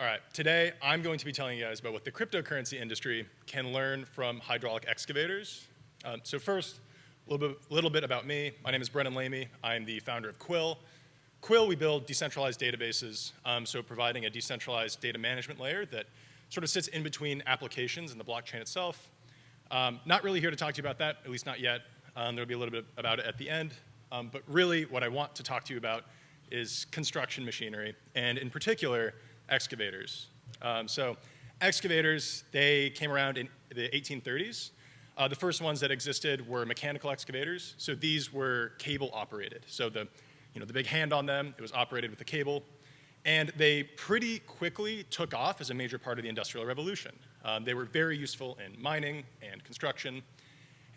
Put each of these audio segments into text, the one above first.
All right, today I'm going to be telling you guys about what the cryptocurrency industry can learn from hydraulic excavators. So first, a little bit about me. My name is Brennan Lamey. I'm the founder of Quill. Quill, we build decentralized databases, so providing a decentralized data management layer that sort of sits in between applications and the blockchain itself. Not really here to talk to you about that, at least not yet. There'll be a little bit about it at the end. But really, what I want to talk to you about is construction machinery, and in particular, excavators. So excavators, they came around in the 1830s. The first ones that existed were mechanical excavators. So these were cable operated. So the big hand on them, it was operated with a cable. And they pretty quickly took off as a major part of the Industrial Revolution. They were very useful in mining and construction.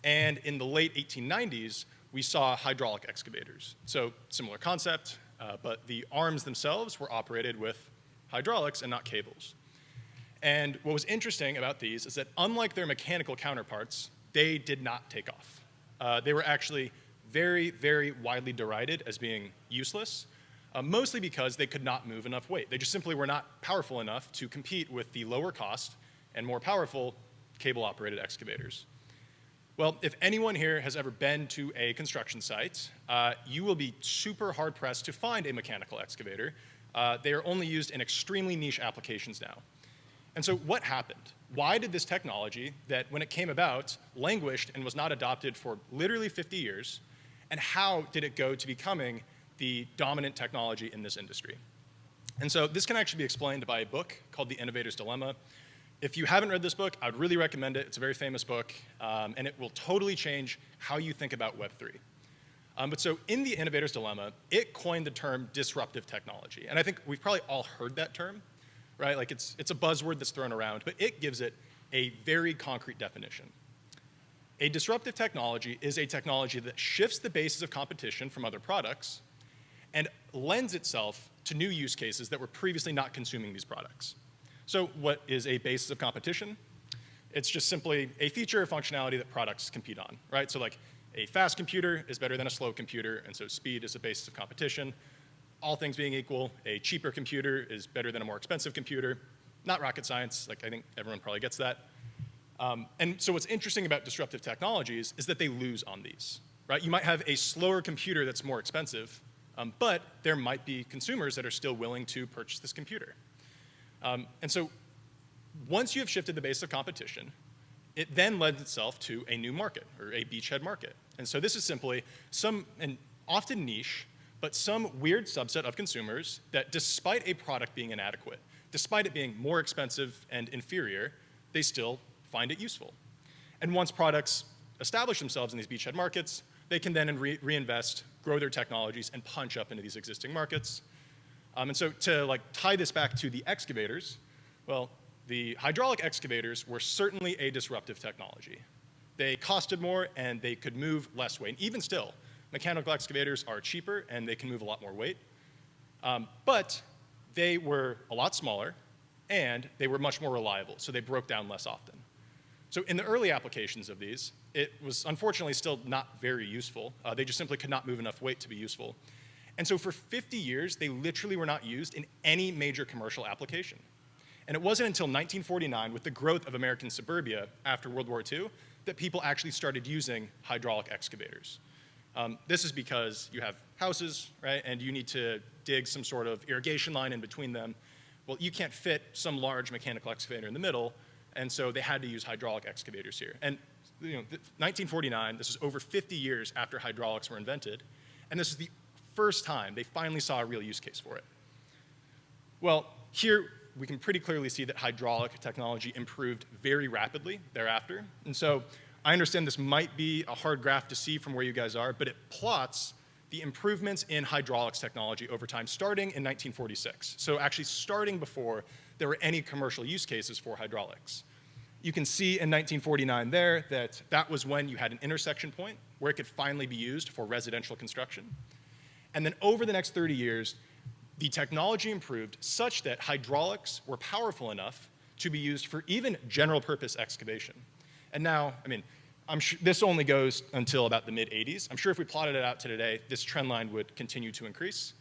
And in the late 1890s, we saw hydraulic excavators. So similar concept, but the arms themselves were operated with hydraulics and not cables. And what was interesting about these is that unlike their mechanical counterparts, they did not take off. They were actually very, very widely derided as being useless, mostly because they could not move enough weight. They just simply were not powerful enough to compete with the lower cost and more powerful cable-operated excavators. Well, if anyone here has ever been to a construction site, you will be super hard-pressed to find a mechanical excavator. They are only used in extremely niche applications now. And so what happened? Why did this technology that, when it came about, languished and was not adopted for literally 50 years, and how did it go to becoming the dominant technology in this industry? And so this can actually be explained by a book called The Innovator's Dilemma. If you haven't read this book, I would really recommend it. It's a very famous book, and it will totally change how you think about Web3. But so in The Innovator's Dilemma, it coined the term disruptive technology. And I think we've probably all heard that term, right? Like it's a buzzword that's thrown around, but it gives it a very concrete definition. A disruptive technology is a technology that shifts the basis of competition from other products and lends itself to new use cases that were previously not consuming these products. So what is a basis of competition? It's just simply a feature or functionality that products compete on, right? So like a fast computer is better than a slow computer, and so speed is a basis of competition. All things being equal, a cheaper computer is better than a more expensive computer. Not rocket science, like I think everyone probably gets that. And so what's interesting about disruptive technologies is that they lose on these, right? You might have a slower computer that's more expensive, but there might be consumers that are still willing to purchase this computer. And so once you have shifted the base of competition, it then lends itself to a new market, or a beachhead market. And so this is simply some, and often niche, but some weird subset of consumers that despite a product being inadequate, despite it being more expensive and inferior, they still find it useful. And once products establish themselves in these beachhead markets, they can then reinvest, grow their technologies, and punch up into these existing markets. And so to tie this back to the excavators, well, the hydraulic excavators were certainly a disruptive technology. They costed more and they could move less weight. And even still, mechanical excavators are cheaper and they can move a lot more weight. But they were a lot smaller and they were much more reliable, so they broke down less often. So in the early applications of these, it was unfortunately still not very useful. They just simply could not move enough weight to be useful. And so for 50 years, they literally were not used in any major commercial application. And it wasn't until 1949, with the growth of American suburbia after World War II, that people actually started using hydraulic excavators. This is because you have houses, right, and you need to dig some sort of irrigation line in between them. Well, you can't fit some large mechanical excavator in the middle, and so they had to use hydraulic excavators here. And 1949, this is over 50 years after hydraulics were invented, and this is the first time they finally saw a real use case for it. Well, here we can pretty clearly see that hydraulic technology improved very rapidly thereafter. And so I understand this might be a hard graph to see from where you guys are, but it plots the improvements in hydraulics technology over time, starting in 1946. So actually starting before there were any commercial use cases for hydraulics. You can see in 1949 there that that was when you had an intersection point where it could finally be used for residential construction. And then over the next 30 years, the technology improved such that hydraulics were powerful enough to be used for even general purpose excavation. And now, I mean, I'm sure this only goes until about the mid-'80s. I'm sure if we plotted it out to today, this trend line would continue to increase.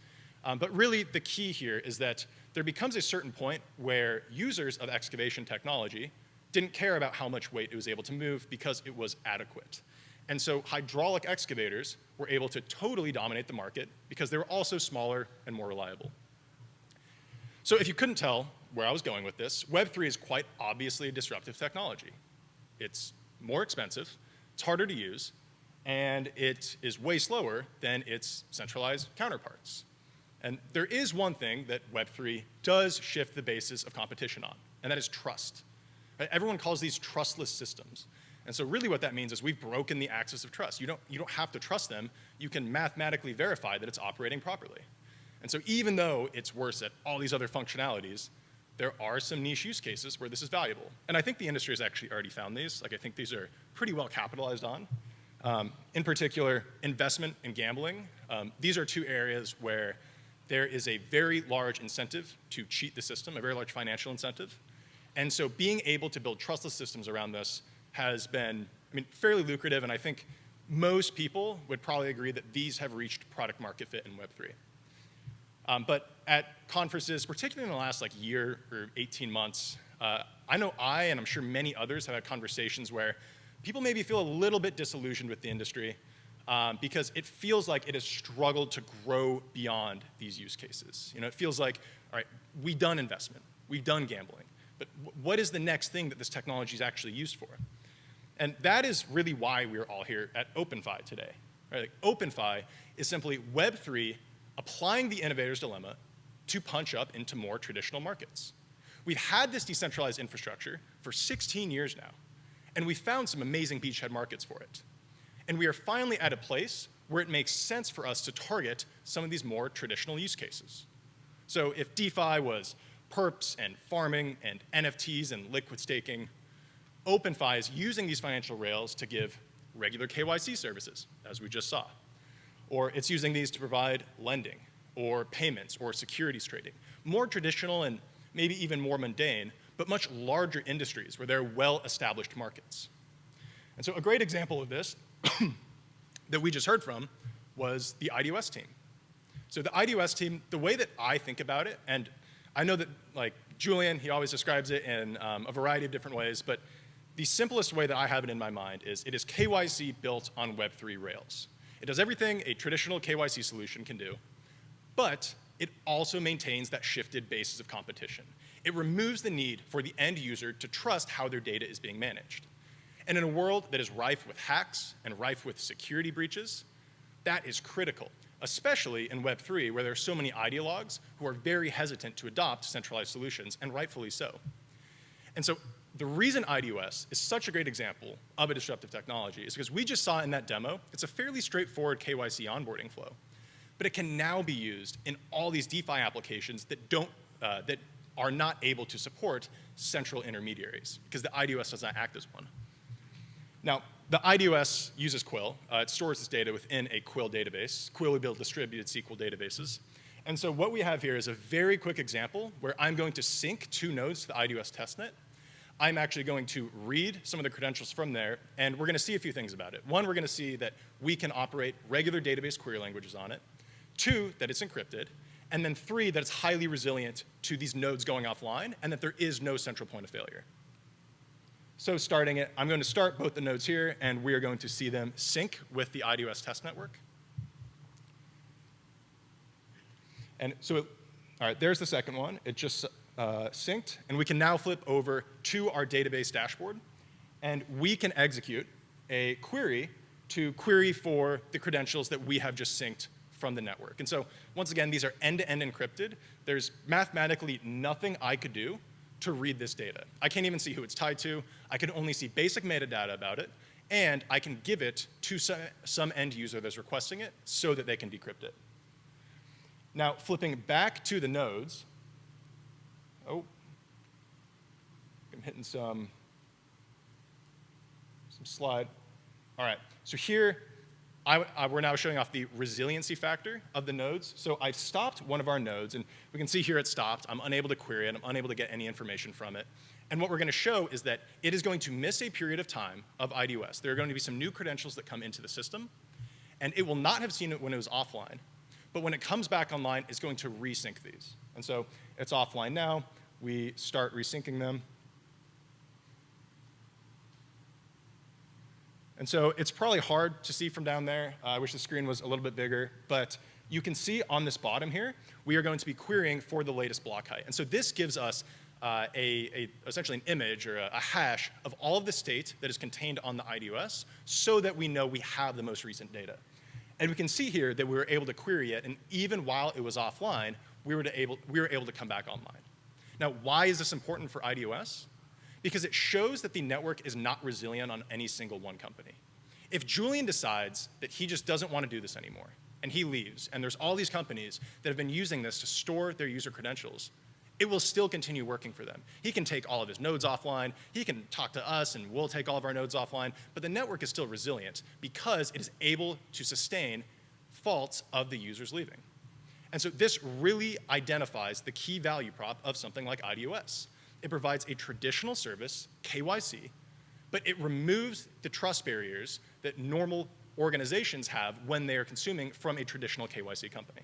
But really, the key here is that there becomes a certain point where users of excavation technology didn't care about how much weight it was able to move because it was adequate. And so hydraulic excavators were able to totally dominate the market because they were also smaller and more reliable. So if you couldn't tell where I was going with this, Web3 is quite obviously a disruptive technology. It's more expensive, it's harder to use, and it is way slower than its centralized counterparts. And there is one thing that Web3 does shift the basis of competition on, and that is trust. Right? Everyone calls these trustless systems. And so really what that means is we've broken the axis of trust. You don't have to trust them. You can mathematically verify that it's operating properly. And so even though it's worse at all these other functionalities, there are some niche use cases where this is valuable. And I think the industry has actually already found these. Like, I think these are pretty well capitalized on. In particular, investment and gambling. These are two areas where there is a very large incentive to cheat the system, a very large financial incentive. And so being able to build trustless systems around this has been, fairly lucrative, and I think most people would probably agree that these have reached product market fit in Web3. But at conferences, particularly in the last year or 18 months, I know and I'm sure many others have had conversations where people maybe feel a little bit disillusioned with the industry because it feels like it has struggled to grow beyond these use cases. It feels like, all right, we've done investment, we've done gambling, but what is the next thing that this technology is actually used for? And that is really why we're all here at OpenFi today. Right? OpenFi is simply Web3 applying the innovator's dilemma to punch up into more traditional markets. We've had this decentralized infrastructure for 16 years now, and we found some amazing beachhead markets for it. And we are finally at a place where it makes sense for us to target some of these more traditional use cases. So if DeFi was perps and farming and NFTs and liquid staking, OpenFi is using these financial rails to give regular KYC services, as we just saw. Or it's using these to provide lending, or payments, or securities trading. More traditional and maybe even more mundane, but much larger industries where there are well-established markets. And so a great example of this that we just heard from was the IDOS team. So the IDOS team, the way that I think about it, and I know that Julian, he always describes it in a variety of different ways, but the simplest way that I have it in my mind is it is KYC built on Web3 rails. It does everything a traditional KYC solution can do, but it also maintains that shifted basis of competition. It removes the need for the end user to trust how their data is being managed. And in a world that is rife with hacks and rife with security breaches, that is critical, especially in Web3, where there are so many ideologues who are very hesitant to adopt centralized solutions, and rightfully so. And so the reason IDOS is such a great example of a disruptive technology is because we just saw in that demo, it's a fairly straightforward KYC onboarding flow, but it can now be used in all these DeFi applications that that are not able to support central intermediaries, because the IDOS does not act as one. Now, the IDOS uses Quill. It stores this data within a Quill database. Quill will build distributed SQL databases. And so what we have here is a very quick example where I'm going to sync two nodes to the IDOS testnet. I'm actually going to read some of the credentials from there, and we're going to see a few things about it. One, we're going to see that we can operate regular database query languages on it. Two, that it's encrypted. And then three, that it's highly resilient to these nodes going offline, and that there is no central point of failure. So starting it, I'm going to start both the nodes here, and we are going to see them sync with the IDOS test network. And so, all right, there's the second one. It just synced, and we can now flip over to our database dashboard, and we can execute a query to query for the credentials that we have just synced from the network. And so, once again, these are end-to-end encrypted. There's mathematically nothing I could do to read this data. I can't even see who it's tied to. I can only see basic metadata about it, and I can give it to some end user that's requesting it so that they can decrypt it. Now, flipping back to the nodes, I'm hitting some slide. All right, so here, we're now showing off the resiliency factor of the nodes. So I've stopped one of our nodes, and we can see here it stopped. I'm unable to query it. I'm unable to get any information from it. And what we're going to show is that it is going to miss a period of time of IDOS. There are going to be some new credentials that come into the system, and it will not have seen it when it was offline. But when it comes back online, it's going to resync these. And so it's offline now. We start resyncing them. And so it's probably hard to see from down there. I wish the screen was a little bit bigger. But you can see on this bottom here, we are going to be querying for the latest block height. And so this gives us essentially an image or a hash of all of the state that is contained on the IDOS so that we know we have the most recent data. And we can see here that we were able to query it, and even while it was offline, we were able to come back online. Now, why is this important for IDOS? Because it shows that the network is not resilient on any single one company. If Julian decides that he just doesn't want to do this anymore, and he leaves, and there's all these companies that have been using this to store their user credentials, it will still continue working for them. He can take all of his nodes offline, he can talk to us, and we'll take all of our nodes offline, but the network is still resilient because it is able to sustain faults of the users leaving. And so this really identifies the key value prop of something like IDOS. It provides a traditional service, KYC, but it removes the trust barriers that normal organizations have when they are consuming from a traditional KYC company.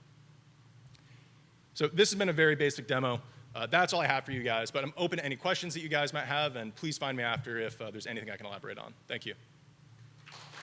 So this has been a very basic demo. That's all I have for you guys, but I'm open to any questions that you guys might have, and please find me after if there's anything I can elaborate on. Thank you.